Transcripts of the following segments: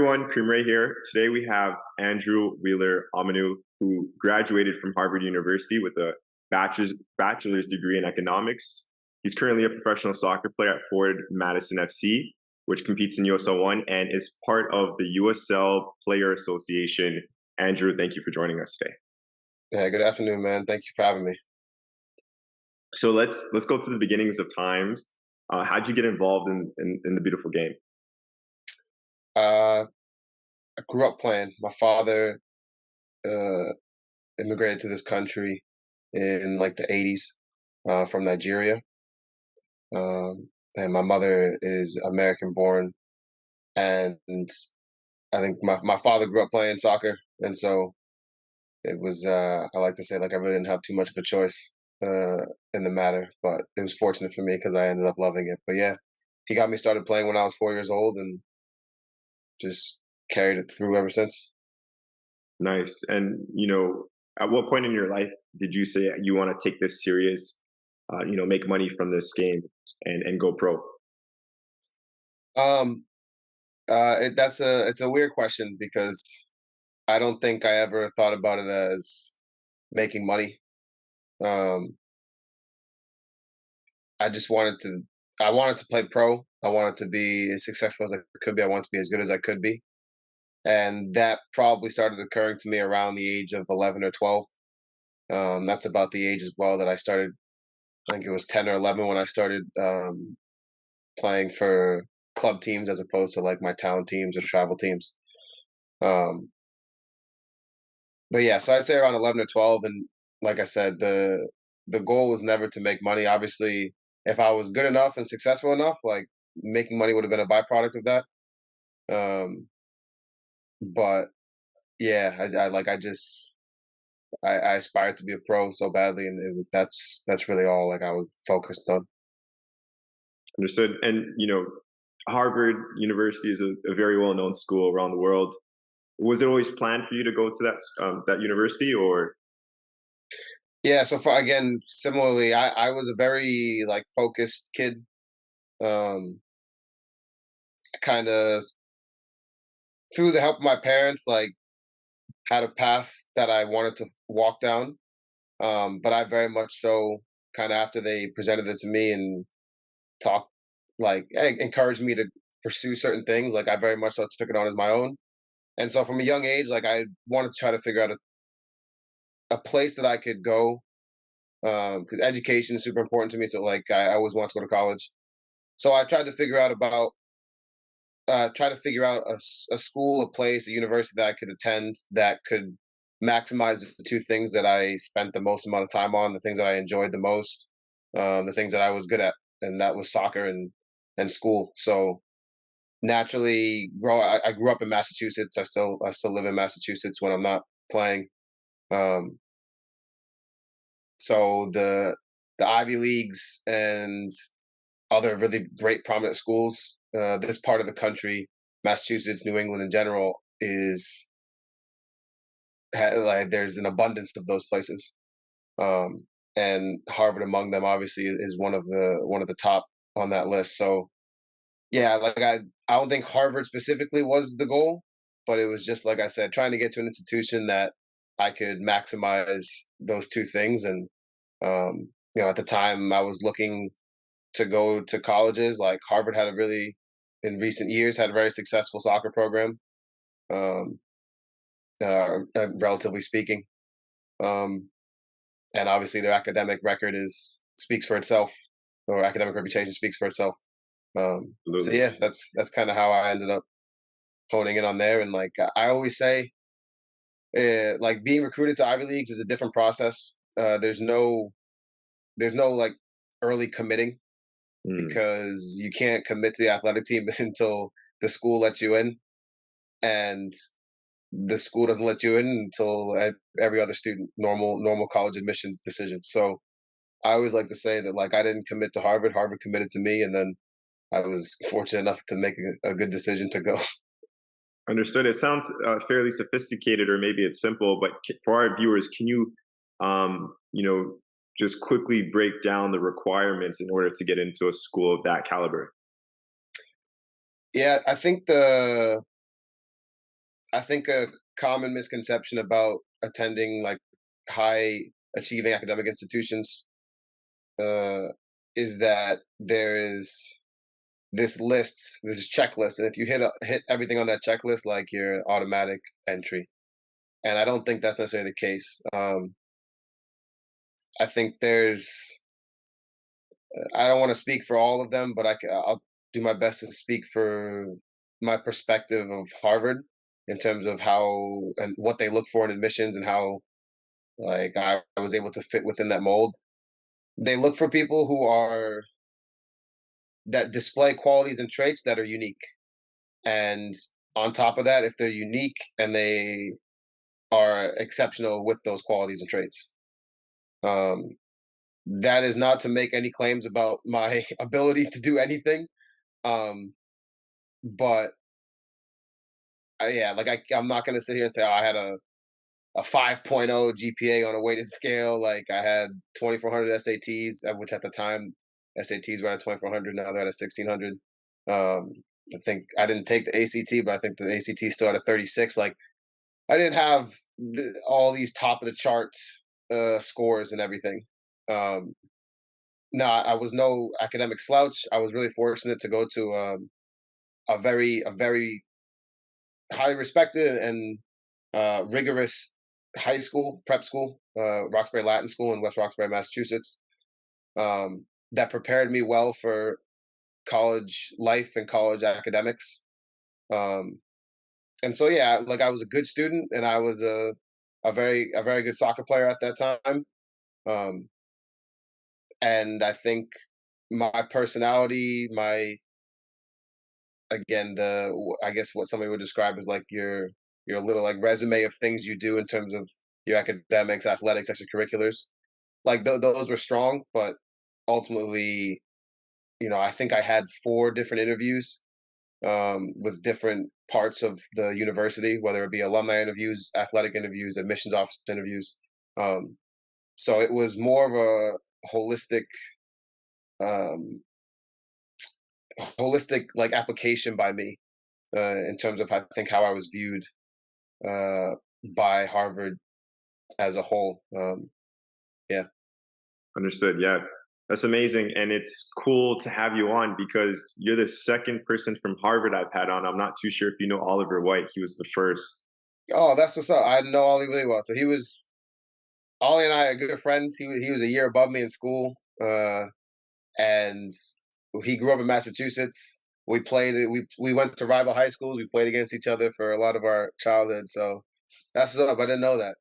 everyone, Kareem Rae here. Today we have Andrew Wheeler Omiunu, who graduated from Harvard University with a bachelor's degree in economics. He's currently a professional soccer player at Forward Madison FC, which competes in USL One and is part of the USL Player Association. Andrew, thank you for joining us today. Yeah, good afternoon, man. Thank you for having me. So let's go to the beginnings of times. How'd you get involved in the beautiful game? Uh, I grew up playing. My father uh, immigrated to this country in like the 80s from Nigeria. And my mother is American born. And I think my father grew up playing soccer. And so it was, I like to say, like I really didn't have too much of a choice in the matter. But it was fortunate for me because I ended up loving it. But yeah, he got me started playing when I was 4 years old and just carried it through ever since. Nice. And at what point in your life did you say you want to take this serious? Make money from this game and go pro. Um, it's a weird question because I don't think I ever thought about it as making money. Um, I just I wanted to play pro. I wanted to be as successful as I could be. I wanted to be as good as I could be. And that probably started occurring to me around the age of 11 or 12. That's about the age as well that I started. I think it was 10 or 11 when I started playing for club teams as opposed to like my town teams or travel teams. Um, but yeah, so I'd say around 11 or 12. And like I said, the goal was never to make money. Obviously, if I was good enough and successful enough, like making money would have been a byproduct of that. Um, but yeah, I aspired to be a pro so badly, and that's really all like I was focused on. Understood. And Harvard University is a very well-known school around the world. Was it always planned for you to go to that university, or? Yeah, so for again, similarly, I was a very like focused kid. Um, kind of through the help of my parents, like had a path that I wanted to walk down. But I very much so kind of after they presented it to me and talked, like encouraged me to pursue certain things, like I very much so took it on as my own. And so from a young age, like I wanted to try to figure out a place that I could go because education is super important to me. So like I always wanted to go to college. So I tried to figure out a school, a place, a university that I could attend that could maximize the two things that I spent the most amount of time on, the things that I enjoyed the most, the things that I was good at, and that was soccer and school. So naturally, I grew up in Massachusetts. I still live in Massachusetts when I'm not playing. Um, so the Ivy Leagues and other really great prominent schools. This part of the country, Massachusetts, New England in general, like there's an abundance of those places, um, and Harvard among them obviously is one of the top on that list. So yeah, like I don't think Harvard specifically was the goal, but it was just like I said, trying to get to an institution that I could maximize those two things. And at the time I was looking to go to colleges. Like Harvard had in recent years, had a very successful soccer program, um, relatively speaking. Um, and obviously their academic record speaks for itself, or academic reputation speaks for itself. So Absolutely. yeah, that's kind of how I ended up honing in on there. And like I always say, like being recruited to Ivy Leagues is a different process. There's no like early committing Mm. because you can't commit to the athletic team until the school lets you in, and the school doesn't let you in until every other student normal college admissions decision. So I always like to say that like I didn't commit to Harvard. Harvard committed to me, and then I was fortunate enough to make a good decision to go. Understood. It sounds fairly sophisticated, or maybe it's simple. But for our viewers, can you, um, you know, just quickly break down the requirements in order to get into a school of that caliber? Yeah, I think I think a common misconception about attending like high achieving academic institutions uh, is that there is this checklist, and if you hit everything on that checklist, like you're automatic entry. And I don't think that's necessarily the case. I think there's I don't want to speak for all of them, but I'll do my best to speak for my perspective of Harvard in terms of how and what they look for in admissions and how like I was able to fit within that mold. They look for people who are that display qualities and traits that are unique. And on top of that, if they're unique and they are exceptional with those qualities and traits. Um, that is not to make any claims about my ability to do anything. Um, but yeah, like I'm not going to sit here and say, oh, I had a 5.0 GPA on a weighted scale. Like I had 2400 SATs, which at the time SATs were at 2400. Now they're at 1600. I think I didn't take the ACT, but I think the ACT still at a 36. Like I didn't have all these top of the chart scores and everything. Um, no, I was no academic slouch. I was really fortunate to go to a very highly respected and rigorous high school, prep school, Roxbury Latin School in West Roxbury, Massachusetts, that prepared me well for college life and college academics. Um, and so, yeah, like I was a good student, and I was a very good soccer player at that time. Um, and I think my personality, my again, I guess what somebody would describe as like your little like resume of things you do in terms of your academics, athletics, extracurriculars. Like those were strong, but ultimately, I think I had four different interviews with different parts of the university, whether it be alumni interviews, athletic interviews, admissions office interviews. Um, so it was more of a um, holistic like application by me in terms of I think how I was viewed uh, by Harvard as a whole. Yeah. Understood. Yeah, that's amazing, and it's cool to have you on because you're the second person from Harvard I've had on. I'm not too sure if you know Oliver White. He was the first. Oh, that's what's up. I know Ollie really well. So Ollie and I are good friends. He was a year above me in school, and he grew up in Massachusetts. We played. We went to rival high schools. We played against each other for a lot of our childhood. So that's what's up. I didn't know that.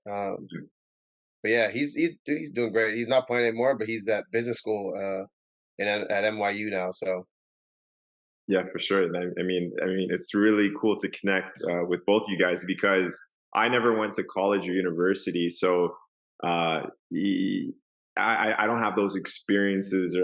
But yeah, he's doing great. He's not playing anymore, but he's at business school at NYU now. So Yeah, for sure. I mean, it's really cool to connect with both you guys because I never went to college or university, so uh, e- I don't have those experiences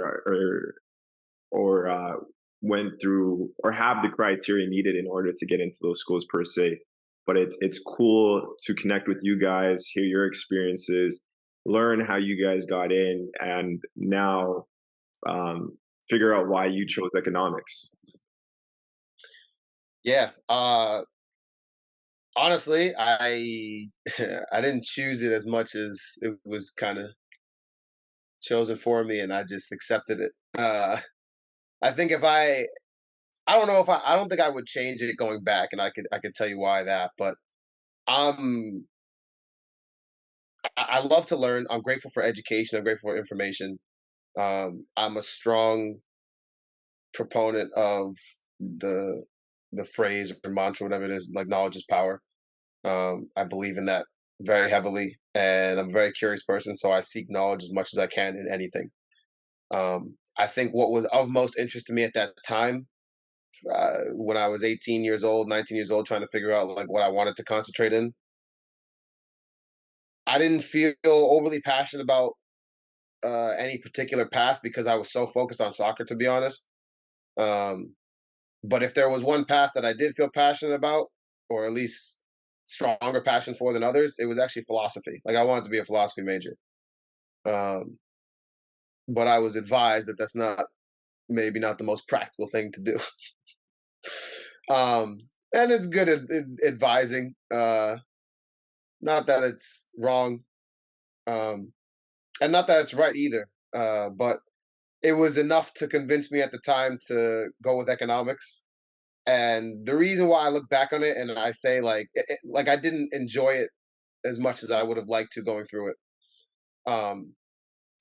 or went through or have the criteria needed in order to get into those schools per se. But it's cool to connect with you guys, hear your experiences, learn how you guys got in, and now um, figure out why you chose economics. yeah, honestly, I I didn't choose it as much as it was kind of chosen for me, and I just accepted it. I think if I don't know if I don't think I would change it going back, and I could tell you why that, but um, I love to learn. I'm grateful for education. I'm grateful for information. I'm a strong proponent of the the phrase or mantra, whatever it is, like knowledge is power. I believe in that very heavily, and I'm a very curious person, so I seek knowledge as much as I can in anything. I think what was of most interest to me at that time, when I was 18 years old, 19 years old, trying to figure out like what I wanted to concentrate in, I didn't feel overly passionate about any particular path because I was so focused on soccer, to be honest. Um, but if there was one path that I did feel passionate about, or at least stronger passion for than others, it was actually philosophy. Like I wanted to be a philosophy major. Um, but I was advised that that's not maybe not the most practical thing to do. um, and it's good at advising. Not that it's wrong, um, and not that it's right either. But it was enough to convince me at the time to go with economics. And the reason why I look back on it and I say like like I didn't enjoy it as much as I would have liked to going through it. Um,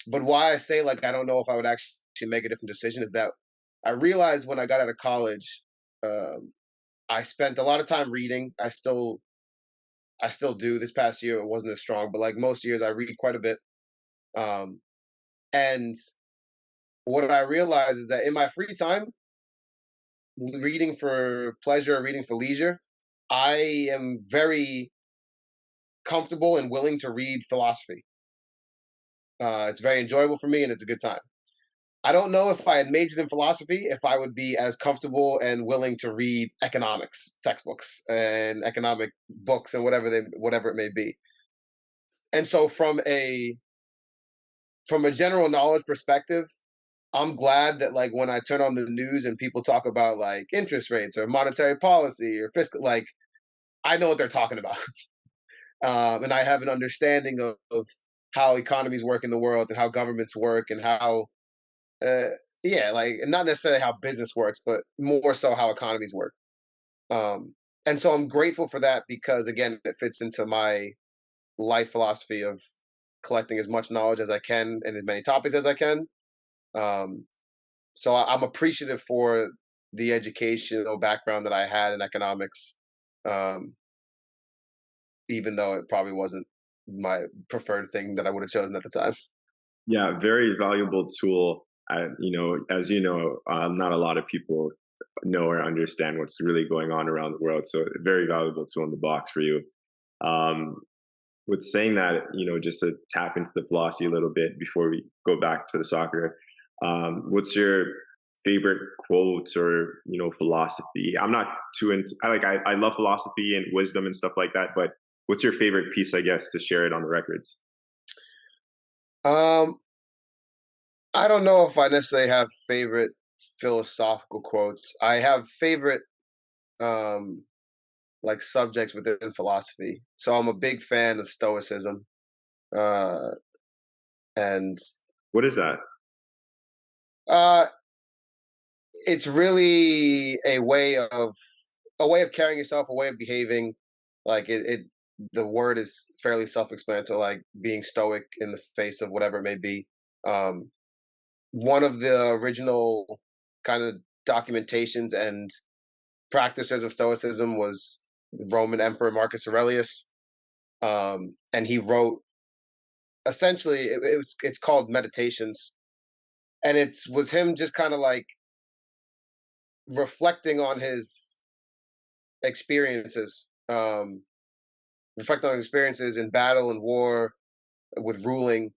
but why I say like I don't know if I would actually make a different decision is that I realized when I got out of college, um, I spent a lot of time reading. I still do. This past year it wasn't as strong, but like most years I read quite a bit. Um, and what I realized is that in my free time, reading for pleasure, reading for leisure, I am very comfortable and willing to read philosophy. It's very enjoyable for me and it's a good time. I don't know if I had majored in philosophy, if I would be as comfortable and willing to read economics textbooks and economic books and whatever it may be. And so from a general knowledge perspective, I'm glad that like when I turn on the news and people talk about like interest rates or monetary policy or fiscal, like I know what they're talking about, and I have an understanding of how economies work in the world and how governments work and how, uh, yeah, like not necessarily how business works, but more so how economies work. Um, and so I'm grateful for that because again, it fits into my life philosophy of collecting as much knowledge as I can and as many topics as I can. Um, so I'm appreciative for the educational background that I had in economics, um, even though it probably wasn't my preferred thing that I would have chosen at the time. Yeah, very valuable tool. As you know, not a lot of people know or understand what's really going on around the world. So, a very valuable tool in the box for you. Um, with saying that, just to tap into the philosophy a little bit before we go back to the soccer, what's your favorite quote or philosophy? I'm not too into. I love philosophy and wisdom and stuff like that, but what's your favorite piece? I guess to share it on the records. Um, I don't know if I necessarily have favorite philosophical quotes. I have favorite um like subjects within philosophy. So I'm a big fan of Stoicism. Uh and What is that? uh it's really a way of carrying yourself, a way of behaving. Like it the word is fairly self-explanatory, like being stoic in the face of whatever it may be. Um One of the original kind of documentations and practices of Stoicism was the Roman Emperor Marcus Aurelius, and he wrote essentially it's called Meditations, and it was him just kind of like reflecting on his experiences, reflecting on his experiences in battle and war with ruling,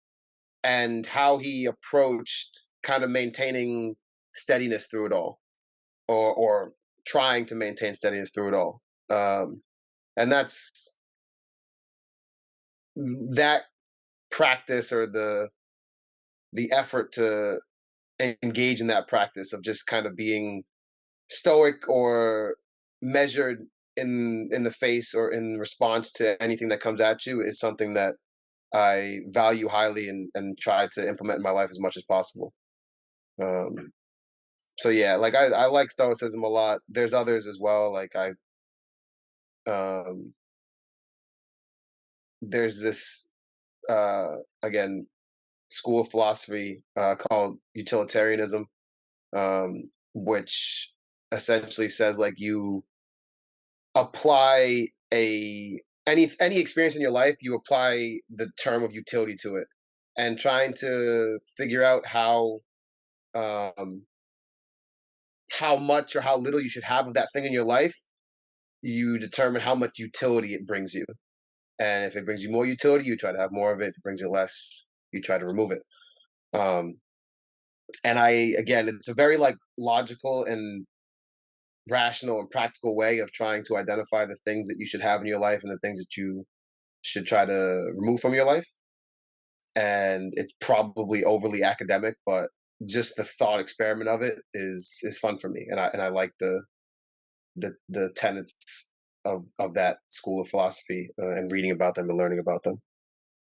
and how he approached kind of maintaining steadiness through it all, or trying to maintain steadiness through it all. Um, and that practice or the effort to engage in that practice of just kind of being stoic or measured in the face or in response to anything that comes at you is something that I value highly and try to implement in my life as much as possible. Um, so yeah, like I like stoicism a lot. There's others as well. Like I um there's this again school of philosophy called utilitarianism, which essentially says like you apply any experience in your life, you apply the term of utility to it, and trying to figure out um, how much or how little you should have of that thing in your life. You determine how much utility it brings you, and if it brings you more utility, you try to have more of it. If it brings you less, you try to remove it. Um, and again, it's a very like logical and rational and practical way of trying to identify the things that you should have in your life and the things that you should try to remove from your life. And it's probably overly academic, but just the thought experiment of it is fun for me, and I like the tenets of that school of philosophy, and reading about them and learning about them.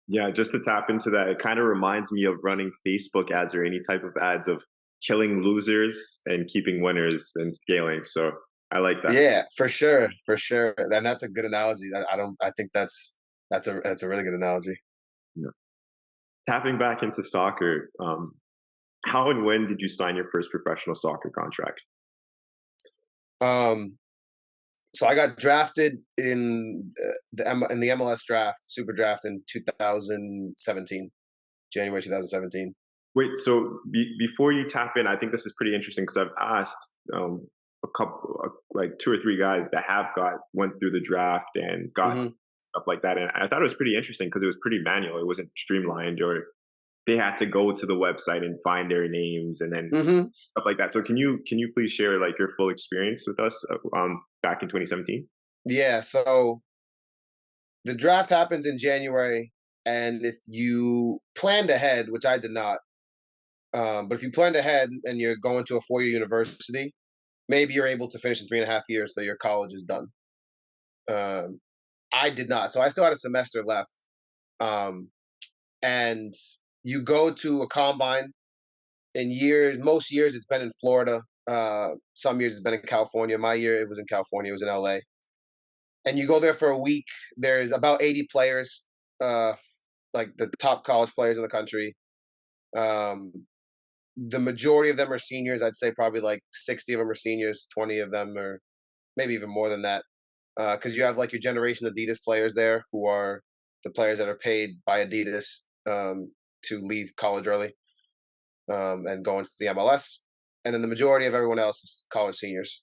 Yeah, just to tap into that, it kind of reminds me of running Facebook ads or any type of ads of killing losers and keeping winners and scaling. So I like that. Yeah, for sure, and that's a good analogy. I don't. I think that's a really good analogy. Yeah. Tapping back into soccer, how and when did you sign your first professional soccer contract? Um, so I got drafted in in the MLS draft, Super Draft in 2017, January 2017. Wait, so before you tap in, I think this is pretty interesting because I've asked a couple, like two or three guys that have went through the draft and got Hmm. stuff like that, and I thought it was pretty interesting because it was pretty manual. It wasn't streamlined, or they had to go to the website and find their names and then Hmm. stuff like that. So can you please share like your full experience with us back in 2017? Yeah. So the draft happens in January, and if you planned ahead, which I did not, but if you planned ahead and you're going to a 4-year university, maybe you're able to finish in 3.5 years, so your college is done. Um, I did not, so I still had a semester left. Um, and you go to a combine in years. Most years it's been in Florida. Some years it's been in California. My year it was in California. It was in LA. And you go there for a week. There's about 80 players, uh, like the top college players in the country. Um, the majority of them are seniors. I'd say probably like 60 of them are seniors. 20 of them are maybe even more than that. Because you have like your generation Adidas players there, who are the players that are paid by Adidas, to leave college early, and go into the MLS. And then the majority of everyone else is college seniors.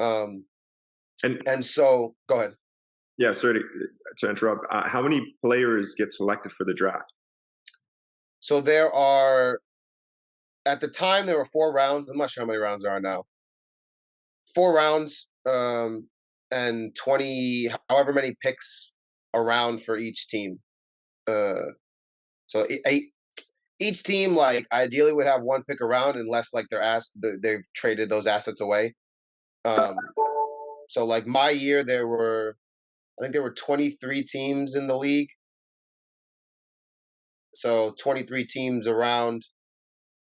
Um, And and so, go ahead. yeah, sorry to interrupt. How many players get selected for the draft? So there are, at the time, there were 4 rounds. I'm not sure how many rounds there are now. 4 rounds, and 20, however many picks around for each team. Uh, so each team, like, ideally would have one pick around, unless like they've traded those assets away. Um, so like my year, I think there were 23 teams in the league. So 23 teams around,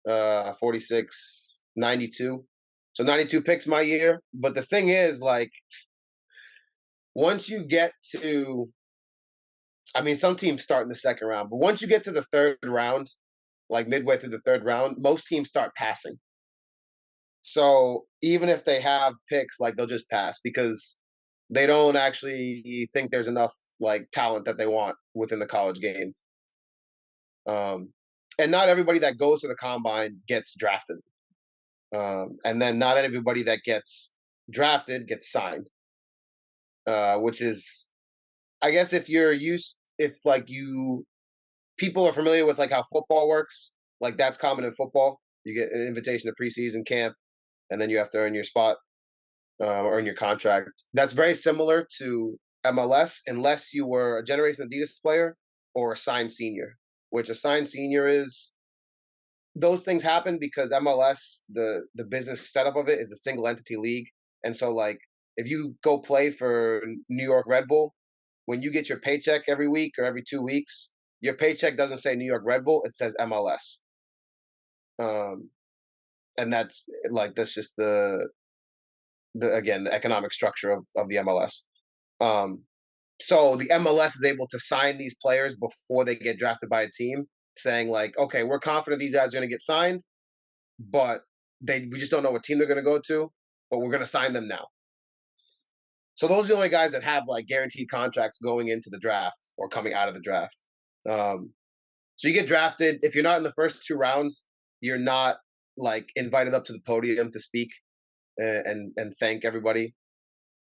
46, 92. So 92 picks my year. But the thing is, like, once you get to, I mean, some teams start in the second round, but once you get to the third round, like midway through the third round, most teams start passing. So even if they have picks, like, they'll just pass because they don't actually think there's enough like talent that they want within the college game. Um, and not everybody that goes to the combine gets drafted. And then not everybody that gets drafted gets signed, which is, I guess, if like people are familiar with like how football works, like that's common in football. You get an invitation to preseason camp, and then you have to earn your spot, or earn your contract. That's very similar to MLS, unless you were a Generation Adidas player or a signed senior, which a signed senior is. Those things happen because MLS, the business setup of it, is a single entity league, and so like if you go play for New York Red Bull, when you get your paycheck every week or every 2 weeks, your paycheck doesn't say New York Red Bull; it says MLS. Um, and that's just the again the economic structure of the MLS. Um, so the MLS is able to sign these players before they get drafted by a team, saying like, okay, we're confident these guys are going to get signed, but we just don't know what team they're going to go to, but we're going to sign them now. So those are the only guys that have like guaranteed contracts going into the draft or coming out of the draft. So you get drafted. If you're not in the first 2 rounds, you're not like invited up to the podium to speak, and thank everybody.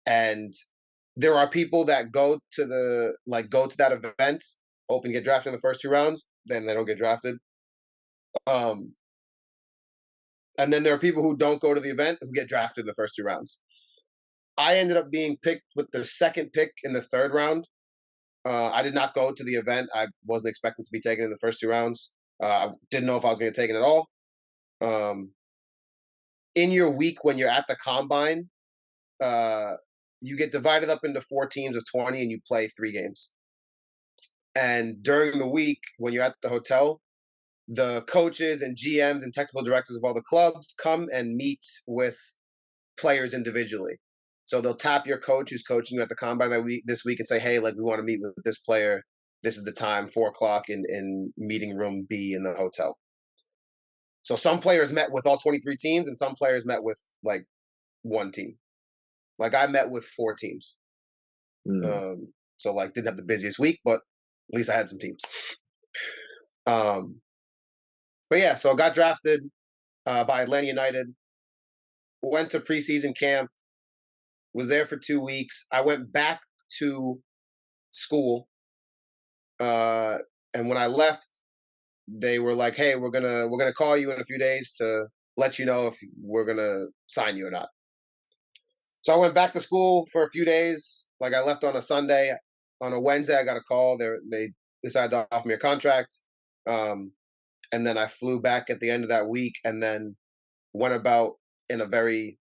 And there are people that go to that event, hoping to get drafted in the first 2 rounds, then they don't get drafted. Um, and then there are people who don't go to the event who get drafted in the first 2 rounds. I ended up being picked with the second pick in the third round. I did not go to the event. I wasn't expecting to be taken in the first 2 rounds. I didn't know if I was going to get taken at all. Um, in your week when you're at the combine, you get divided up into 4 teams of 20 and you play 3 games. And during the week, when you're at the hotel, the coaches and GMs and technical directors of all the clubs come and meet with players individually. So they'll tap your coach who's coaching you at the combine this week and say, hey, like we want to meet with this player. This is the time, 4 o'clock in meeting room B in the hotel. So some players met with all 23 teams and some players met with like 1 team. Like I met with 4 teams. So like didn't have the busiest week, but at least I had some teams. But yeah, so I got drafted by Atlanta United, went to preseason camp, was there for 2 weeks. I went back to school. And when I left, they were like, hey, we're gonna call you in a few days to let you know if we're gonna sign you or not. So I went back to school for a few days. Like I left on a Sunday. On a Wednesday, I got a call. They decided to offer me a contract. And then I flew back at the end of that week and then went about in a very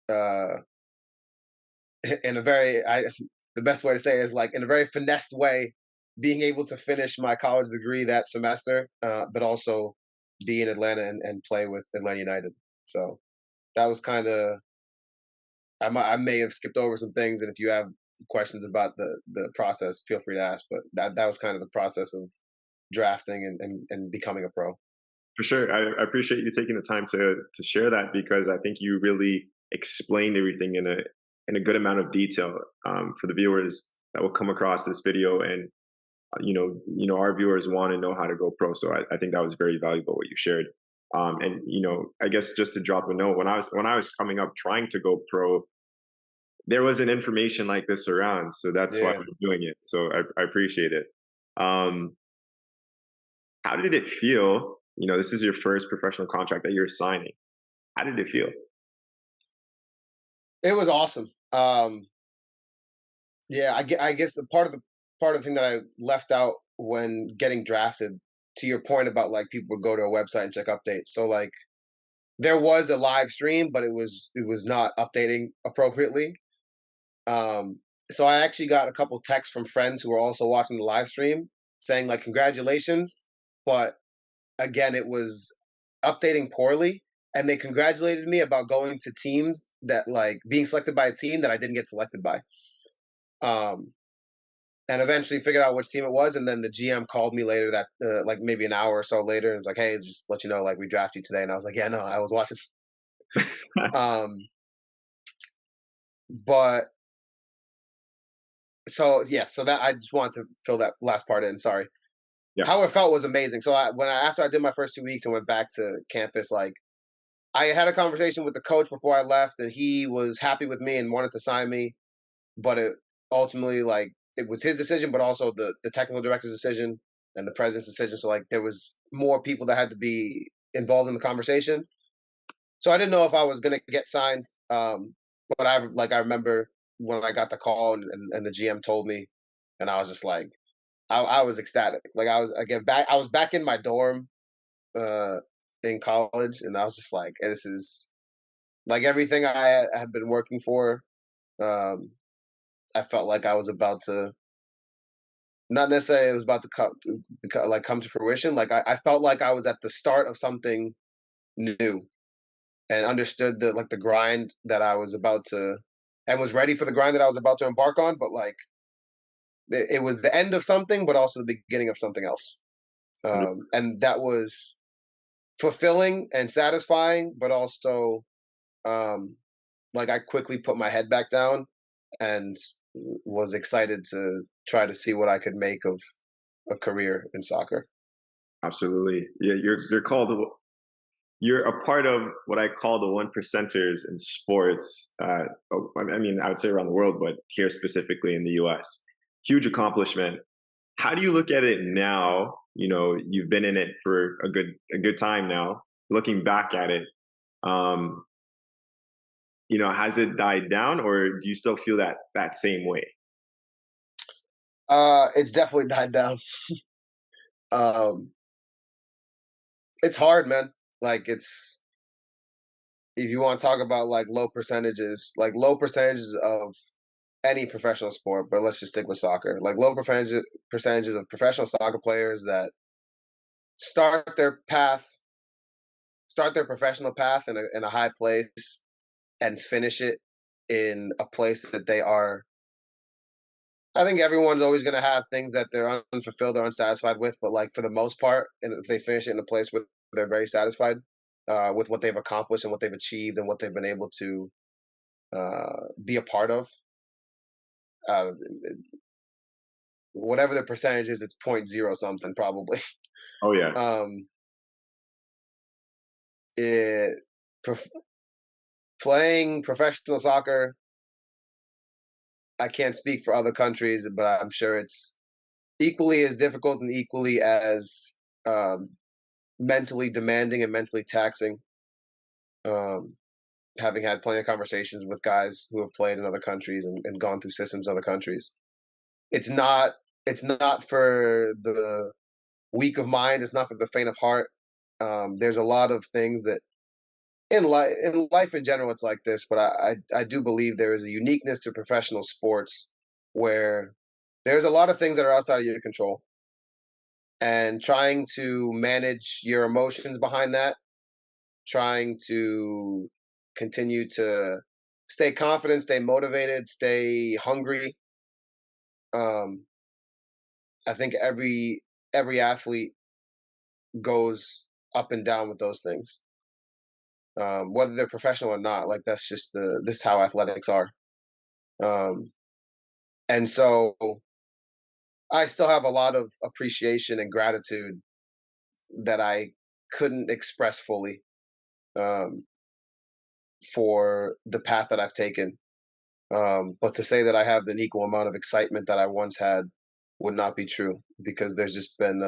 the best way to say it is like in a very finessed way, being able to finish my college degree that semester, but also be in Atlanta and play with Atlanta United. So that was kind of, I may have skipped over some things, and if you have questions about the process, feel free to ask. But that was kind of the process of drafting and becoming a pro. For sure. I appreciate you taking the time to share that, because I think you really explained everything in a good amount of detail for the viewers that will come across this video. And our viewers want to know how to go pro. So I think that was very valuable what you shared. And I guess just to drop a note, when I was coming up trying to go pro, there wasn't information like this around. So that's why Yeah. I'm doing it. So I appreciate it. How did it feel? This is your first professional contract that you're signing. How did it feel? It was awesome. Yeah, I guess the part of the thing that I left out when getting drafted, to your point about like people would go to a website and check updates. So like there was a live stream, but it was not updating appropriately. So I actually got a couple texts from friends who were also watching the live stream saying like congratulations, but again it was updating poorly, and they congratulated me about going to teams that like being selected by a team that I didn't get selected by. And eventually figured out which team it was, and then the GM called me later that like maybe an hour or so later and was like, hey, just let you know, like we drafted you today. And I was like, yeah, no, I was watching. But so yeah, so that I just wanted to fill that last part in. Sorry. Yeah. How it felt was amazing. So after I did my first 2 weeks and went back to campus, like I had a conversation with the coach before I left, and he was happy with me and wanted to sign me. But it ultimately, like, it was his decision, but also the technical director's decision and the president's decision. So like there was more people that had to be involved in the conversation. So I didn't know if I was gonna get signed. But I remember when I got the call and the GM told me, and I was just like, I was ecstatic. Like I was back in my dorm in college, and I was just like, this is like everything I had been working for. I felt like I was about to, not necessarily it was about to come to fruition. Like I felt like I was at the start of something new and understood the grind that I was about to, and was ready for the grind that I was about to embark on. But like it was the end of something, but also the beginning of something else. And that was fulfilling and satisfying, but also like I quickly put my head back down and was excited to try to see what I could make of a career in soccer. Absolutely. Yeah, you're a part of what I call the 1%ers in sports. I mean, I would say around the world, but here specifically in the US. Huge accomplishment. How do you look at it now? You've been in it for a good time now. Looking back at it, has it died down, or do you still feel that same way? It's definitely died down. um, it's hard, man. Like if you want to talk about like low percentages of any professional sport, but let's just stick with soccer. Like low percentages of professional soccer players that start their path, start their professional path in a high place and finish it in a place that they are. I think everyone's always going to have things that they're unfulfilled or unsatisfied with, but like for the most part, and if they finish it in a place where they're very satisfied with what they've accomplished and what they've achieved and what they've been able to be a part of, uh, whatever the percentage is, it's point zero something probably. Oh yeah. Um, it, prof- Playing professional soccer, I can't speak for other countries, but I'm sure it's equally as difficult and equally as um, mentally demanding and mentally taxing. Um, Having had plenty of conversations with guys who have played in other countries and gone through systems in other countries, it's not for the weak of mind. It's not for the faint of heart. There's a lot of things that in life in general it's like this, but I do believe there is a uniqueness to professional sports where there's a lot of things that are outside of your control, and trying to manage your emotions behind that, trying to continue to stay confident, stay motivated, stay hungry. Um, I think every athlete goes up and down with those things, whether they're professional or not. Like that's just this is how athletics are. Um, and so I still have a lot of appreciation and gratitude that I couldn't express fully um, for the path that I've taken. But to say that I have an equal amount of excitement that I once had would not be true, because there's just been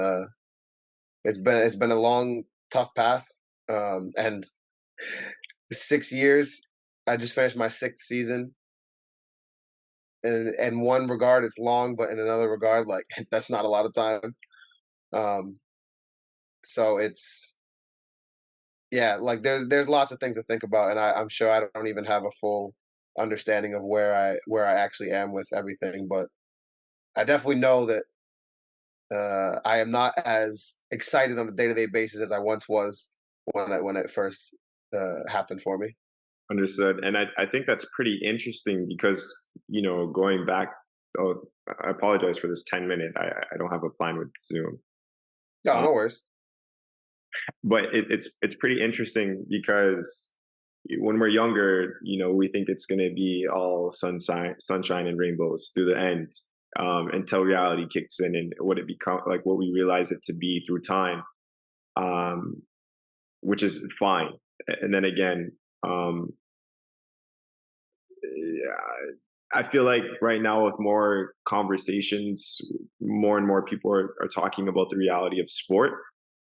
it's been a long, tough path, and 6 years. I just finished my sixth season. In one regard, it's long, but in another regard, like that's not a lot of time. Um, so it's yeah, like there's lots of things to think about, and I'm sure I don't even have a full understanding of where I actually am with everything, but I definitely know that I am not as excited on a day to day basis as I once was when it first happened for me. Understood. And I think that's pretty interesting because, going back, oh, I apologize for this 10-minute. I don't have a plan with Zoom. No, Uh, no worries. but it's pretty interesting because when we're younger, we think it's going to be all sunshine and rainbows through the end, until reality kicks in and what it become like what we realize it to be through time, um, which is fine. And then again, yeah, I feel like right now with more conversations, more and more people are talking about the reality of sport,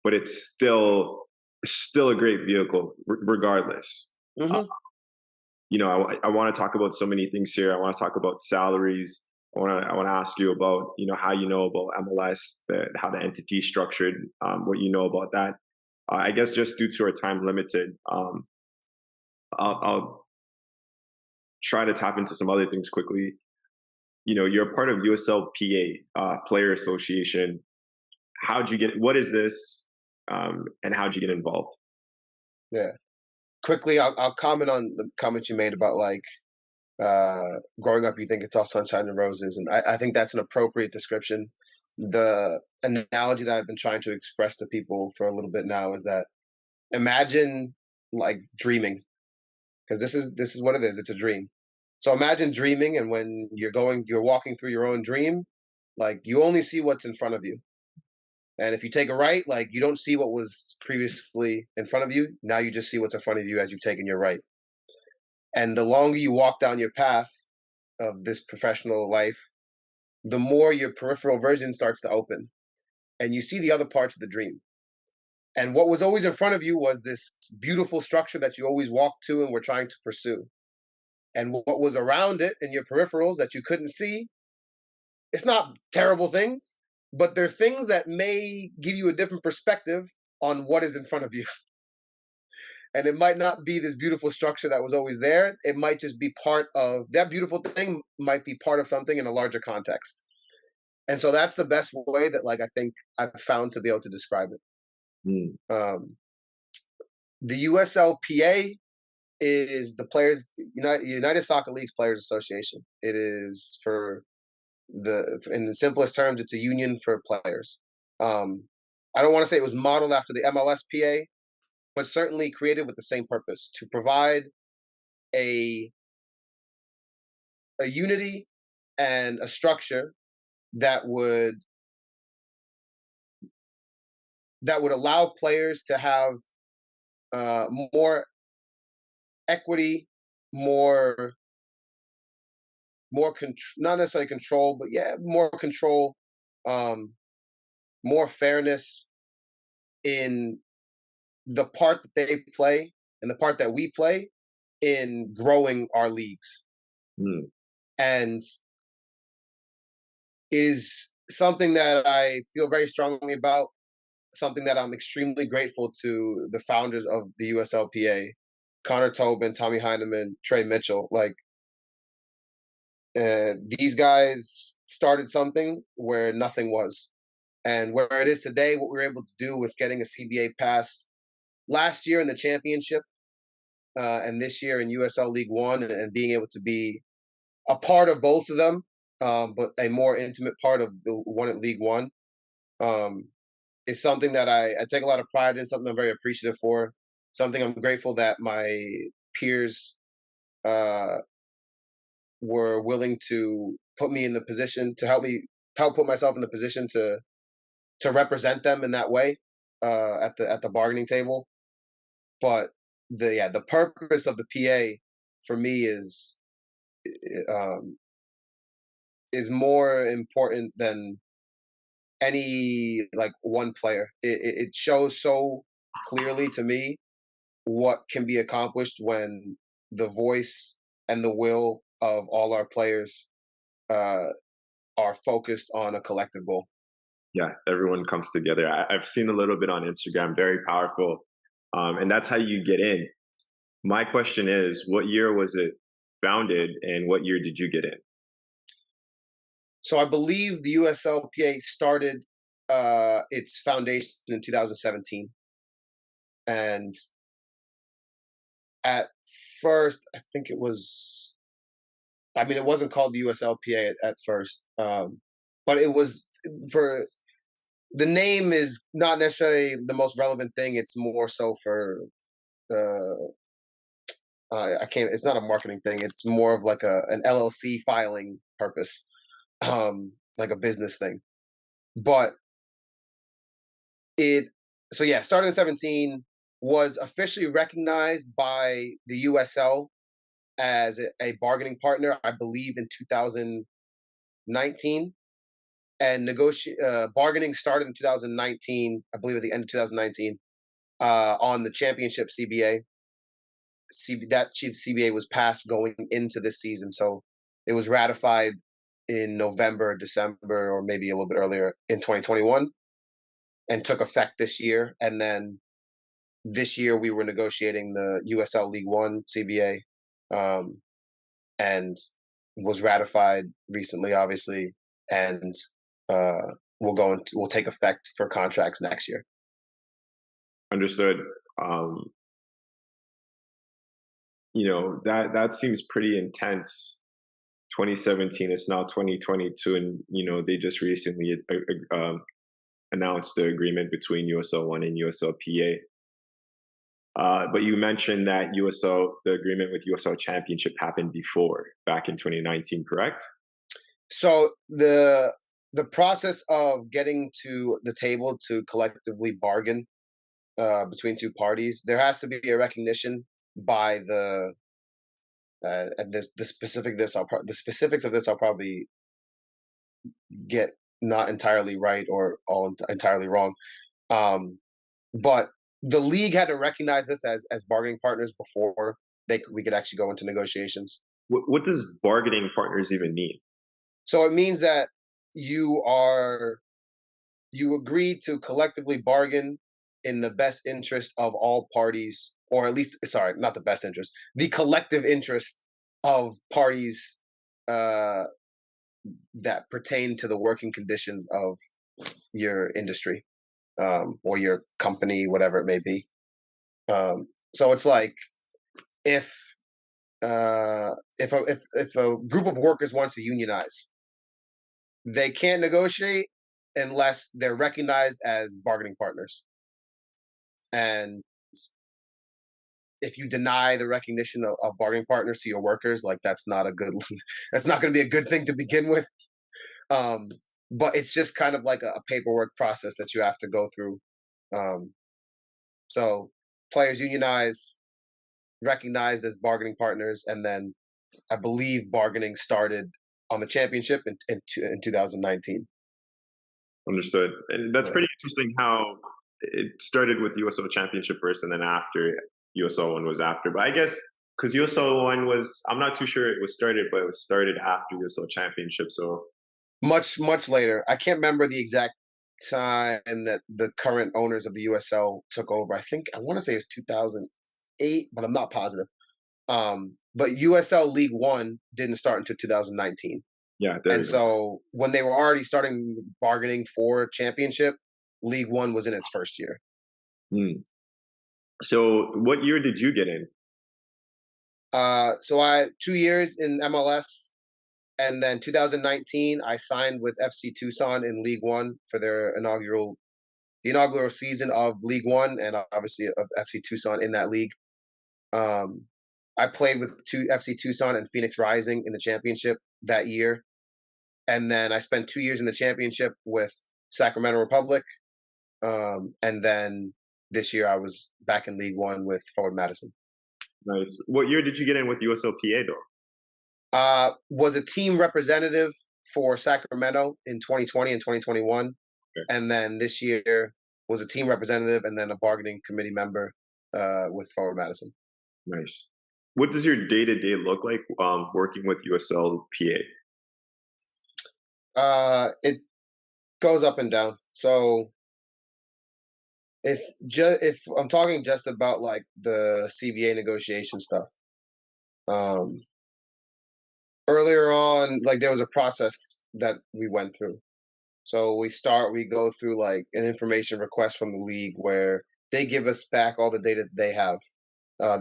but it's still a great vehicle regardless. Uh, Hmm. I want to talk about so many things here. I want to talk about salaries. I want to ask you about how you know about MLS, how the entity is structured, what you know about that. I guess just due to our time limited, I'll try to tap into some other things quickly. You're part of USL Player Association. How'd you get? What is this? And how'd you get involved? Yeah. Quickly, I'll comment on the comment you made about like growing up, you think it's all sunshine and roses, and I think that's an appropriate description. The analogy that I've been trying to express to people for a little bit now is that imagine like dreaming, because this is what it is. It's a dream. So imagine dreaming, and when you're walking through your own dream, like you only see what's in front of you. And if you take a right, like you don't see what was previously in front of you. Now you just see what's in front of you as you've taken your right. And the longer you walk down your path of this professional life, the more your peripheral vision starts to open and you see the other parts of the dream. And what was always in front of you was this beautiful structure that you always walked to and were trying to pursue. And what was around it in your peripherals that you couldn't see, it's not terrible things, but they're things that may give you a different perspective on what is in front of you. And it might not be this beautiful structure that was always there. It might just be part of that beautiful thing, might be part of something in a larger context. And so that's the best way that like I think I've found to be able to describe it. Mm. The USLPA is the Players United Soccer Leagues Players Association. It is for in the simplest terms, it's a union for players. I don't want to say it was modeled after the MLSPA, but certainly created with the same purpose to provide a unity and a structure that would allow players to have more equity, more not necessarily control, but yeah, more control, more fairness in the part that they play and the part that we play in growing our leagues. Mm. And is something that I feel very strongly about, something that I'm extremely grateful to the founders of the USLPA, Connor Tobin, Tommy Heineman, Trey Mitchell. Like, these guys started something where nothing was. And where it is today, what we were able to do with getting a CBA passed last year in the championship and this year in USL League One, and being able to be a part of both of them, but a more intimate part of the one at League One, is something that I take a lot of pride in, something I'm very appreciative for, something I'm grateful that my peers were willing to put me in the position to help put myself in the position to represent them in that way at the bargaining table. But the purpose of the PA for me is more important than any like one player. It shows so clearly to me what can be accomplished when the voice and the will of all our players are focused on a collective goal. Yeah, everyone comes together. I've seen a little bit on Instagram, very powerful. And that's how you get in. My question is, what year was it founded and what year did you get in? So I believe the USLPA started its foundation in 2017. And at first, I think it was, I mean, it wasn't called the USLPA at first, but it was for, the name is not necessarily the most relevant thing. It's more so for, I can't, it's not a marketing thing. It's more of like an LLC filing purpose, like a business thing. But started in 17, was officially recognized by the USL as a bargaining partner, I believe in 2019. And bargaining started in 2019, I believe at the end of 2019, on the championship CBA. That CBA was passed going into this season. So it was ratified in November, December, or maybe a little bit earlier in 2021, and took effect this year. And then this year we were negotiating the USL League One CBA, and was ratified recently, obviously, and will take effect for contracts next year. Understood. That seems pretty intense. 2017, it's now 2022, and they just recently announced the agreement between USL One and USLPA. But you mentioned that the agreement with USL Championship happened before, back in 2019, correct? So the process of getting to the table to collectively bargain between two parties, there has to be a recognition by the and the specifics of this I'll probably get not entirely right or all entirely wrong, but the league had to recognize this as bargaining partners before we could actually go into negotiations. What does bargaining partners even mean? So it means that you agree to collectively bargain in the best interest of all parties or at least, sorry, not the best interest, the collective interest of parties uh, that pertain to the working conditions of your industry, or your company, whatever it may be. So it's like if if a group of workers wants to unionize, they can't negotiate unless they're recognized as bargaining partners. And if you deny the recognition of bargaining partners to your workers, like that's not a good that's not going to be a good thing to begin with. Um, but it's just kind of like a paperwork process that you have to go through. Um, so players unionize, recognized as bargaining partners, and then I believe bargaining started on the championship in 2019. Understood. And that's Yeah. pretty interesting how it started with USL Championship first, and then after USL One was after. But I guess because USL One was, I'm not too sure it was started, but it was started after USL Championship. So Much later. I can't remember the exact time that the current owners of the USL took over. I want to say it was 2008, but I'm not positive. But USL League One didn't start until 2019. yeah, there And you go. so when they were already starting bargaining for championship, League One was in its first year. Hmm. So what year did you get in? So I 2 years in MLS, and then 2019 I signed with FC Tucson in League One for their inaugural season of League One, and obviously of FC Tucson in that league. Um, I played with FC Tucson and Phoenix Rising in the championship that year, and then I spent 2 years in the championship with Sacramento Republic, and then this year I was back in League One with Forward Madison. Nice. What year did you get in with USLPA though? Was a team representative for Sacramento in 2020 and 2021, Okay. and then this year was a team representative and then a bargaining committee member with Forward Madison. Nice. What does your day to day look like working with USLPA? It goes up and down. So if I'm talking just about like the CBA negotiation stuff, um, earlier on, like there was a process that we went through. So we go through like an information request from the league where they give us back all the data that they have,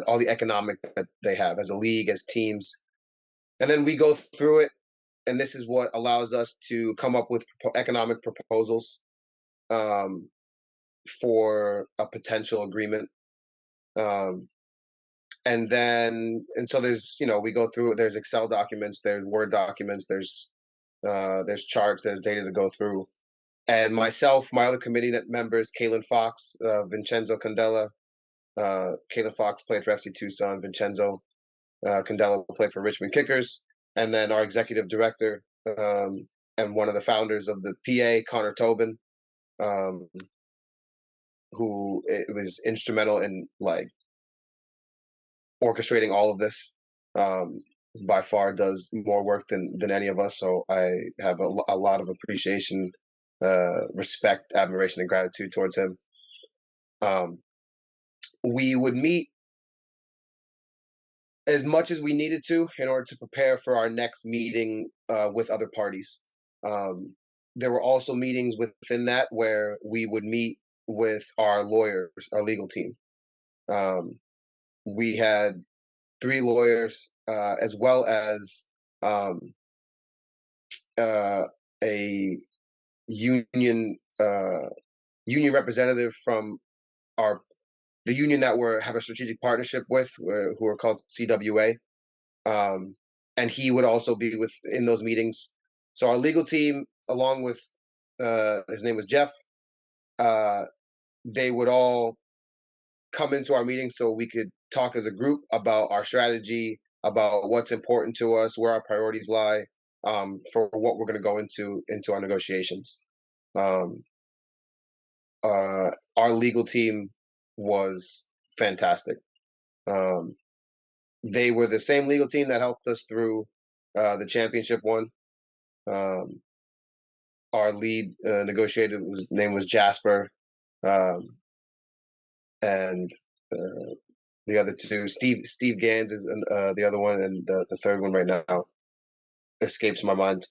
all the economic that they have as a league, as teams, and then we go through it. And this is what allows us to come up with economic proposals, um, for a potential agreement. Um, and so there's, we go through it. There's Excel documents, there's Word documents, there's charts, there's data to go through. And myself, my other committee members, Kalen Fox, Vincenzo Candela. Kalen Fox played for FC Tucson. Vincenzo Candela played for Richmond Kickers. And then our executive director, and one of the founders of the PA, Connor Tobin, um, who it was instrumental in like orchestrating all of this. By far does more work than any of us. So I have a lot of appreciation, respect, admiration, and gratitude towards him. We would meet as much as we needed to in order to prepare for our next meeting with other parties. There were also meetings within that where we would meet with our lawyers, our legal team. We had 3 lawyers, as well as a union union representative from the union that we have a strategic partnership with, who are called CWA, and he would also be in those meetings. So our legal team, along with his name was Jeff, they would all come into our meetings so we could talk as a group about our strategy, about what's important to us, where our priorities lie, for what we're going to go into our negotiations. Our legal team was fantastic. They were the same legal team that helped us through the championship one. Our lead negotiator name was Jasper, and The other two, Steve Gans is the other one, and the third one right now escapes my mind.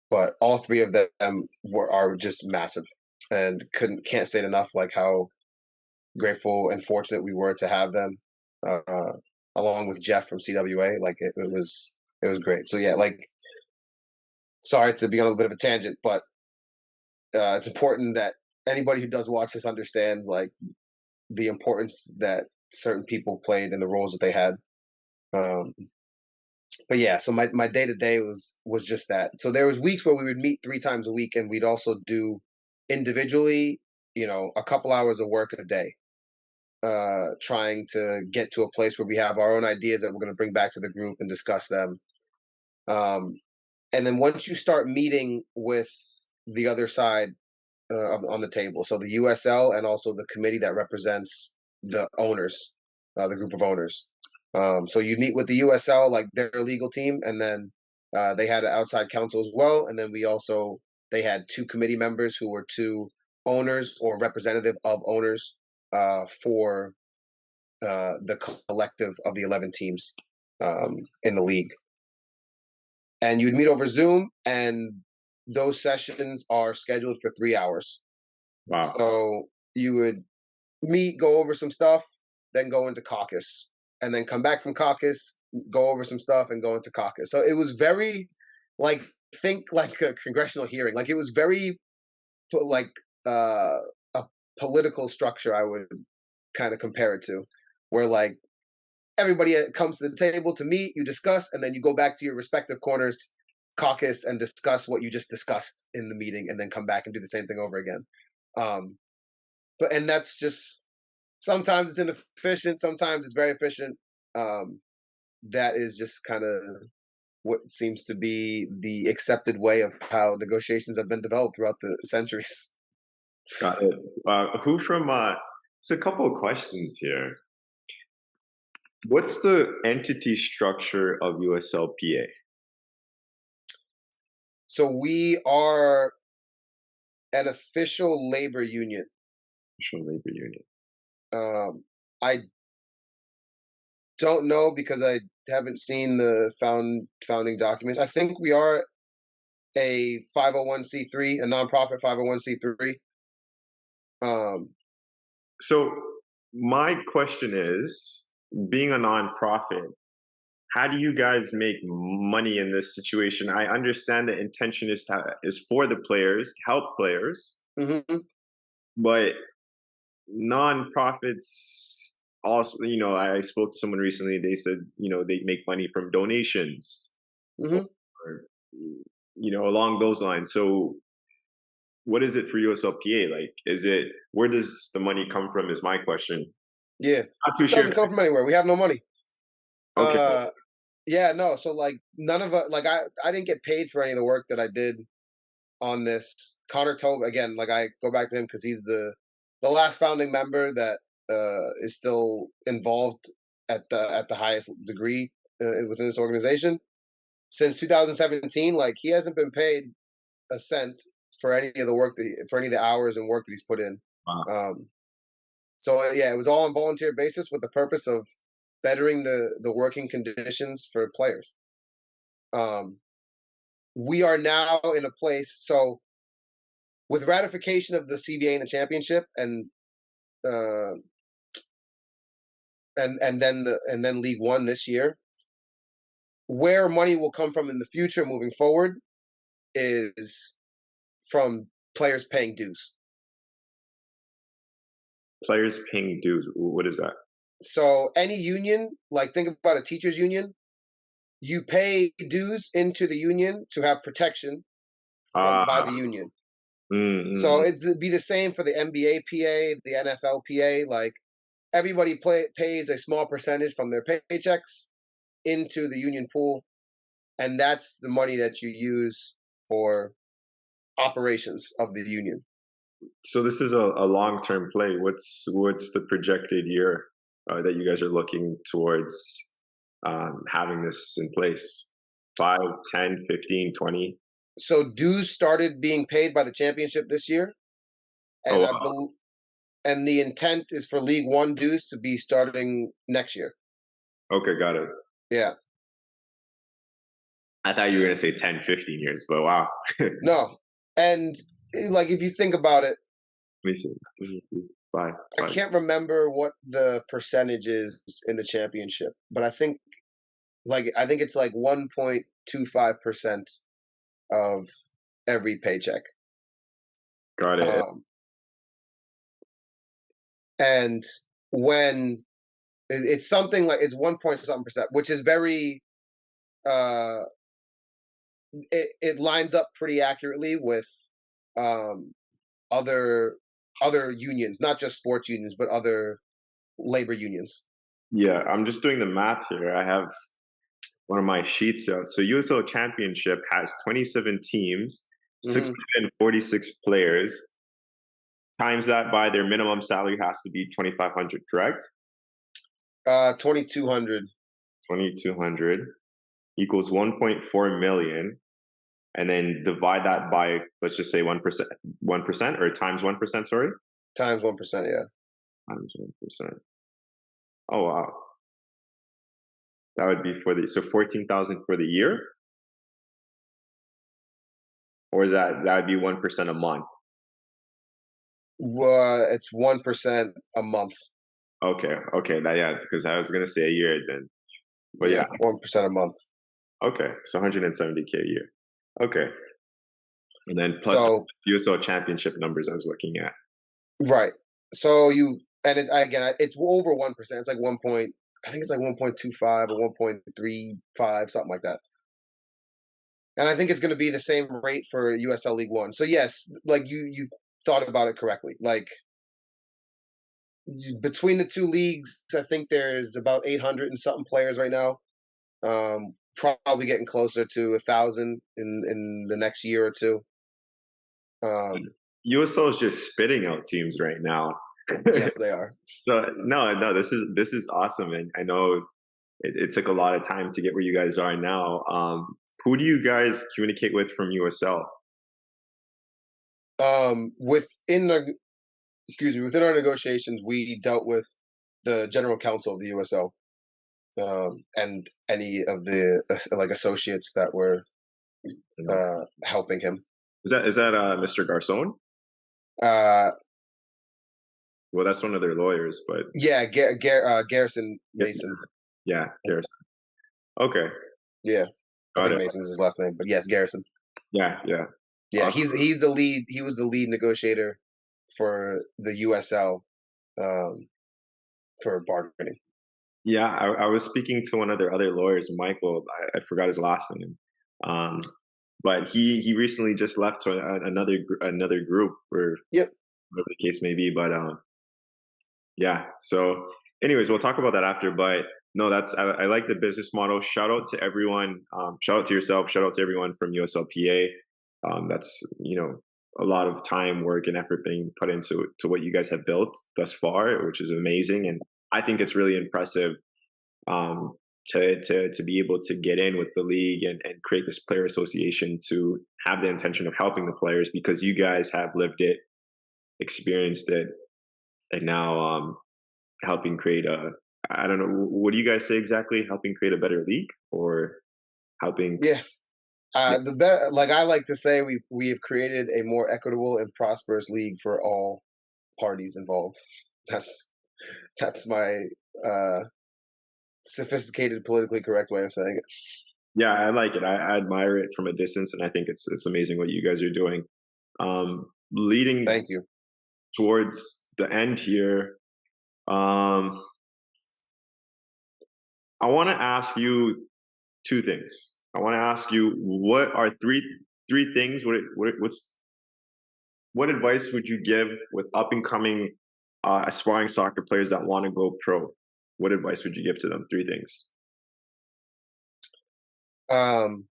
But all three of them are just massive, and can't say it enough like how grateful and fortunate we were to have them, along with Jeff from CWA. Like it was great. So yeah, like sorry to be on a bit of a tangent, but it's important that anybody who does watch this understands like the importance that certain people played and the roles that they had. But yeah, so my day to day was just that. So there was weeks where we would meet 3 times a week, and we'd also do individually, a couple hours of work a day, trying to get to a place where we have our own ideas that we're going to bring back to the group and discuss them. And then once you start meeting with the other side on the table, so the USL and also the committee that represents the owners, the group of owners. So you meet with the USL, like their legal team, and then they had an outside counsel as well. And then they had 2 committee members who were 2 owners or representative of owners for the collective of the 11 teams in the league. And you'd meet over Zoom, and those sessions are scheduled for 3 hours. Wow. So you would meet, go over some stuff, then go into caucus, and then come back from caucus, go over some stuff, and go into caucus. So it was very, think like a congressional hearing. Like it was very, like a political structure, I would kind of compare it to, where like everybody comes to the table to meet, you discuss, and then you go back to your respective corners, caucus, and discuss what you just discussed in the meeting, and then come back and do the same thing over again. And that's just, sometimes it's inefficient, sometimes it's very efficient. That is just kind of what seems to be the accepted way of how negotiations have been developed throughout the centuries. Got it. Who from? It's a couple of questions here. What's the entity structure of USLPA? So we are an official labor union. Official labor union. I don't know because I haven't seen the founding documents. I think we are a 501c3, a nonprofit 501c3. So my question is, being a nonprofit, how do you guys make money in this situation? I understand the intention is for the players, to help players, but nonprofits also, I spoke to someone recently. They said, they make money from donations, or, along those lines. So what is it for USLPA? Like, where does the money come from is my question. Yeah. It doesn't come from anywhere. We have no money. Okay. Yeah, no. So like none of us, like I didn't get paid for any of the work that I did on this. Connor told, again, like I go back to him because he's the last founding member that is still involved at the highest degree within this organization. Since 2017, like he hasn't been paid a cent for any of the work for any of the hours and work that he's put in. Wow. So yeah, it was all on volunteer basis with the purpose of bettering the working conditions for players. We are now in a place, so with ratification of the CBA and the championship, and then League One this year, where money will come from in the future moving forward is from players paying dues. Players paying dues. What is that? So any union, like think about a teachers union, you pay dues into the union to have protection by the union. So it'd be the same for the NBA PA, the NFL PA. Like everybody pays a small percentage from their paychecks into the union pool, and that's the money that you use for operations of the union. So this is a long-term play. What's the projected year that you guys are looking towards having this in place? 5, 10, 15, 20? So dues started being paid by the championship this year. And and the intent is for League One dues to be starting next year. Okay, got it. Yeah. I thought you were gonna say 10, 15 years, but wow. No, and like if you think about it, Let me see. 5, I 5. can't remember what the percentage is in the championship, but I think it's like 1.25% of every paycheck. Got it. Um, and when it's something like it's 1 point something percent, which is very uh it lines up pretty accurately with um other unions, not just sports unions, but other labor unions. Yeah, I'm just doing the math here. I have one of my sheets out. So USL Championship has 27 teams, Hmm. 646 players. Times that by their minimum salary has to be 2,500, correct? 2,200. 2,200 equals 1.4 million, and then divide that by, let's just say 1%, 1% or times 1%. Sorry, Times 1%. Yeah. times 1%. Oh wow, that would be for the 14,000 for the year, or is that would be 1% a month? It's 1% a month. Okay, okay, that yeah, because I was gonna say a year then, but Yeah, yeah, 1% a month. okay, so 170K a year. Okay, and then plus So USL Championship numbers I was looking at. right. So you and again, it's over 1%. It's like 1 point. I think it's like 1.25 or 1.35, something like that. And I think it's going to be the same rate for USL League One. So yes, like you thought about it correctly. Like between the two leagues, I think there's about 800 and something players right now. Probably getting closer to 1,000 in the next year or two. USL is just spitting out teams right now. Yes, they are. So no, this is awesome, and I know it took a lot of time to get where you guys are now. Who do you guys communicate with from USL? Within the excuse me, within our negotiations, we dealt with the general counsel of the USL, and any of the like associates that were helping him. Is that Mr. Garcon? Uh, Well, that's one of their lawyers, but yeah, Garrison yeah, Mason. yeah, Garrison. Okay, Yeah, I got think it. Mason's his last name, but yes, Garrison. Yeah, yeah. Yeah, he's the lead. He was the lead negotiator for the USL, um, for bargaining. Yeah, I was speaking to one of their other lawyers, Michael. I forgot his last name, um, but he recently just left to another group, or Yep. whatever the case may be. But yeah. So, anyways, we'll talk about that after. But no, I like the business model. Shout out to everyone. Shout out to yourself. Shout out to everyone from USLPA. That's a lot of time, work, and effort being put into what you guys have built thus far, which is amazing. And I think it's really impressive um, to be able to get in with the league and create this player association to have the intention of helping the players because you guys have lived it, experienced it, and now helping create a, I don't know, what do you guys say exactly? Helping create a better league, or helping? Yeah. Like I like to say, we have created a more equitable and prosperous league for all parties involved. That's that's my uh, sophisticated, politically correct way of saying it. Yeah, I like it. I admire it from a distance, and I think it's amazing what you guys are doing. Leading Thank you. towards the end here, um, I want to ask you two things. I want to ask you what are three things. What advice would you give with up and coming aspiring soccer players that want to go pro? What advice would you give to them? Three things. Um,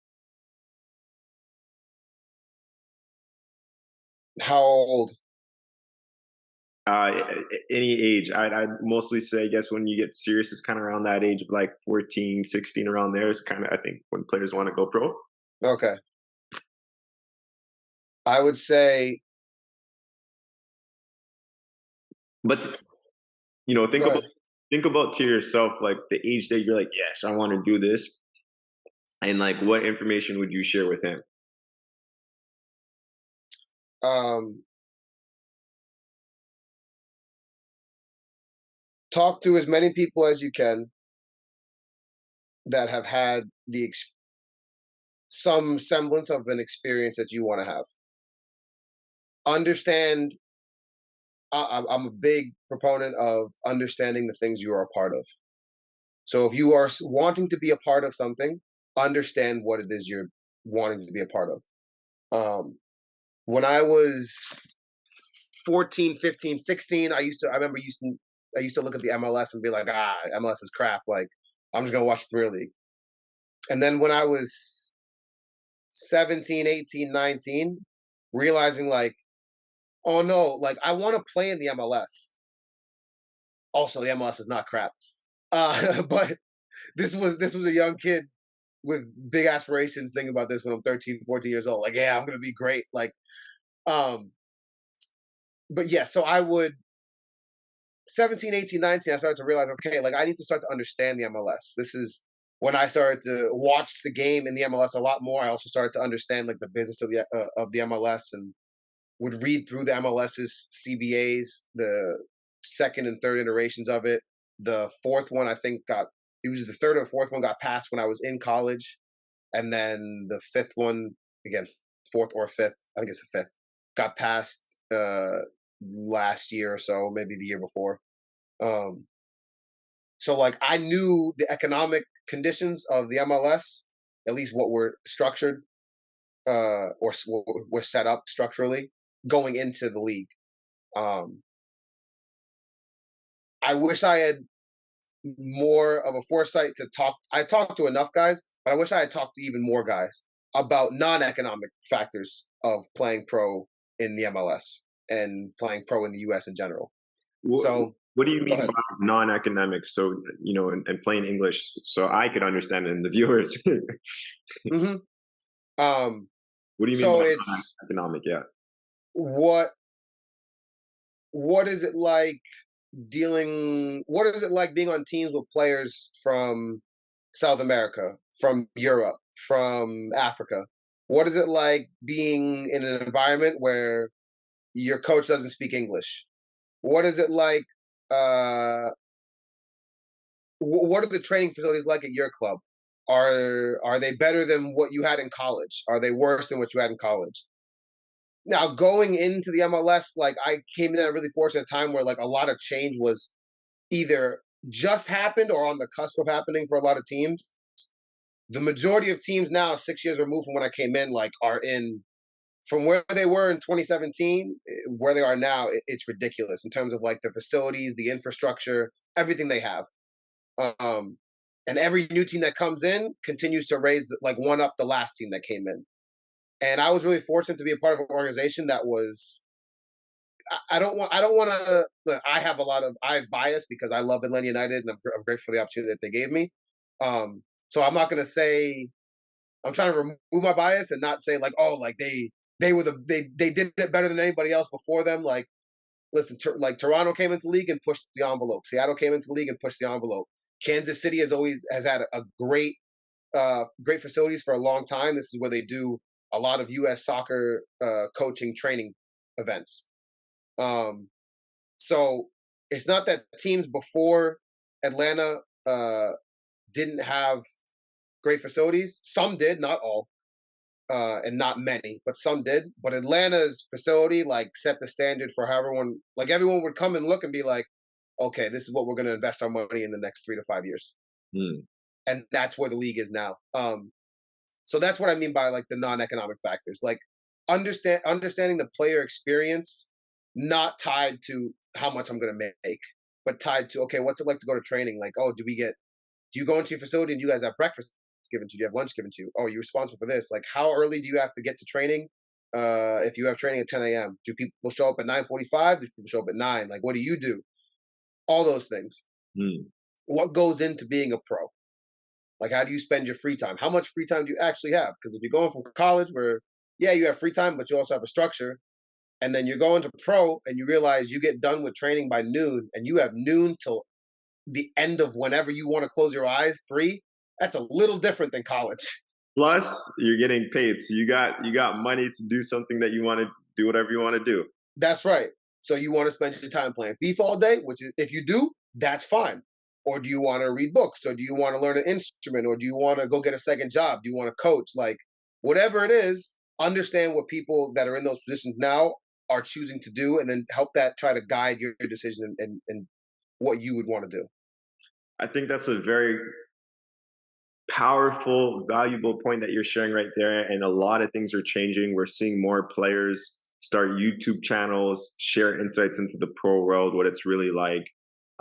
how old? Any age. I'd mostly say, I guess, when you get serious, it's kind of around that age of like 14, 16, around there is kind of, I think, when players want to go pro. Okay, I would say But think Go about ahead. to yourself like the age that you're like, yes, I want to do this, and like what information would you share with him? Um, Talk to as many people as you can that have had some semblance of an experience that you want to have. Understand. I'm a big proponent of understanding the things you are a part of. So if you are wanting to be a part of something, understand what it is you're wanting to be a part of. Um, when I was 14, 15, 16, I used to look at the MLS and be like, MLS is crap. Like, I'm just gonna watch Premier League. And then when I was 17, 18, 19, realizing like, oh no, like I want to play in the MLS. Also, the MLS is not crap. But this was a young kid with big aspirations thinking about this when I'm 13, 14 years old. Like, yeah, I'm gonna be great. Like, um, but yeah, so I would 17, 18, 19, I started to realize, okay, like I need to start to understand the MLS. This is when I started to watch the game in the MLS a lot more. I also started to understand like the business of the MLS and would read through the MLS's CBAs, the second and third iterations of it. The fourth one, I think, it was the third or fourth one got passed when I was in college, and then the fifth one, again, fourth or fifth, I think it's the fifth, got passed last year or so, maybe the year before. Um, so like I knew the economic conditions of the MLS, at least what were structured or were set up structurally going into the league. Um, I wish I had more of a foresight to talk. I talked to enough guys, but I wish I had talked to even more guys about non-economic factors of playing pro in the MLS and playing pro in the US in general. What, So what do you go mean ahead. by non-academic? So, in plain English, so I could understand it and the viewers. hmm Um, What do you mean so by it's non-economic? Yeah. what what is it like what is it like being on teams with players from South America, from Europe, from Africa? What is it like being in an environment where your coach doesn't speak English? What is it like? Uh, what are the training facilities like at your club? Are they better than what you had in college? Are they worse than what you had in college? Now going into the MLS, like I came in at a really fortunate time where like a lot of change was either just happened or on the cusp of happening for a lot of teams. The majority of teams now, 6 years removed from when I came in, like are in from where they were in 2017, where they are now. It's ridiculous in terms of like the facilities, the infrastructure, everything they have. Um, and every new team that comes in continues to raise like one up the last team that came in. And I was really fortunate to be a part of an organization that was. I don't want to. I have bias because I love Atlanta United and I'm grateful for the opportunity that they gave me. So I'm not going to say I'm trying to remove my bias and not say like, oh, like they did it better than anybody else before them. Like, listen, like Toronto came into the league and pushed the envelope. Seattle came into the league and pushed the envelope. Kansas City has had a great facilities for a long time. This is where they do a lot of U.S. soccer coaching training events. Um, so it's not that teams before Atlanta didn't have great facilities. Some did, not all, and not many, but some did. But Atlanta's facility like set the standard for how everyone would come and look and be like, okay, this is what we're going to invest our money in the next 3 to 5 years, Hmm. and that's where the league is now. So that's what I mean by like the non-economic factors, like understanding the player experience, not tied to how much I'm going to make, but tied to okay, what's it like to go to training? Like, oh, do you go into your facility and do you guys have breakfast given to you? Do you have lunch given to you? Oh, you're responsible for this. Like, how early do you have to get to training? If you have training at 10 a.m., do people show up at 9:45? Do people show up at 9? Like, what do you do? All those things. Hmm. What goes into being a pro? Like, how do you spend your free time? How much free time do you actually have? Because if you're going from college where, yeah, you have free time, but you also have a structure, and then you're going to pro, and you realize you get done with training by noon, and you have noon till the end of whenever you want to close your eyes, 3. That's a little different than college. Plus, you're getting paid, so you got money to do something that you want to do, whatever you want to do. That's right. So you want to spend your time playing FIFA all day, which is, if you do, that's fine. Or do you want to read books? Or do you want to learn an instrument? Or do you want to go get a second job? Do you want to coach? Like, whatever it is, understand what people that are in those positions now are choosing to do, and then help that try to guide your decision and what you would want to do. I think that's a very powerful, valuable point that you're sharing right there. And a lot of things are changing. We're seeing more players start YouTube channels, share insights into the pro world, what it's really like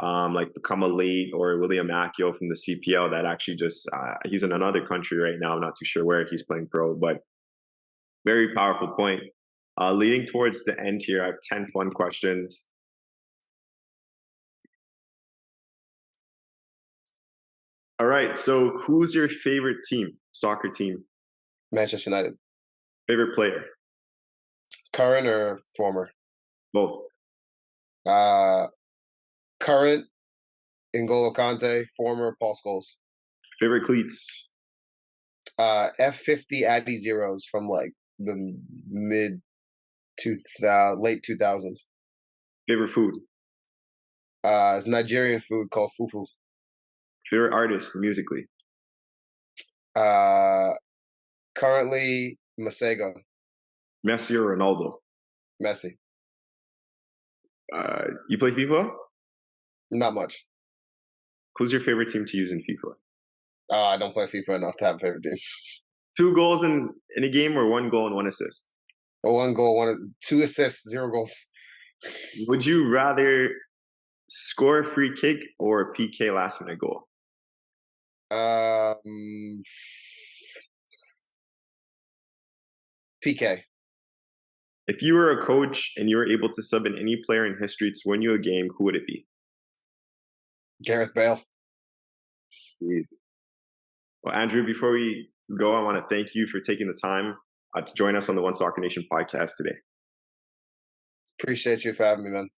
Become Elite or William Accio from the CPL that actually just, he's in another country right now. I'm not too sure where he's playing pro, but very powerful point. Leading towards the end here, I have 10 fun questions. All right, so who's your favorite team, soccer team? Manchester United. Favorite player? Current or former? Both. Current, N'Golo Kante. Former, Paul Scholes. Favorite cleats? F50 Addy Zeros from like the late 2000s. Favorite food? It's Nigerian food called fufu. Favorite artist musically? Currently, Masego. Messi or Ronaldo? Messi. You play FIFA? Not much. Who's your favorite team to use in FIFA? I don't play FIFA enough to have a favorite team. 2 goals in a game or 1 goal and 1 assist? 1 goal, 2 assists, 0 goals. Would you rather score a free kick or a PK last minute goal? PK. If you were a coach and you were able to sub in any player in history to win you a game, who would it be? Gareth Bale. Well, Andrew, before we go, I want to thank you for taking the time to join us on the One Soccer Nation podcast today. Appreciate you for having me, man.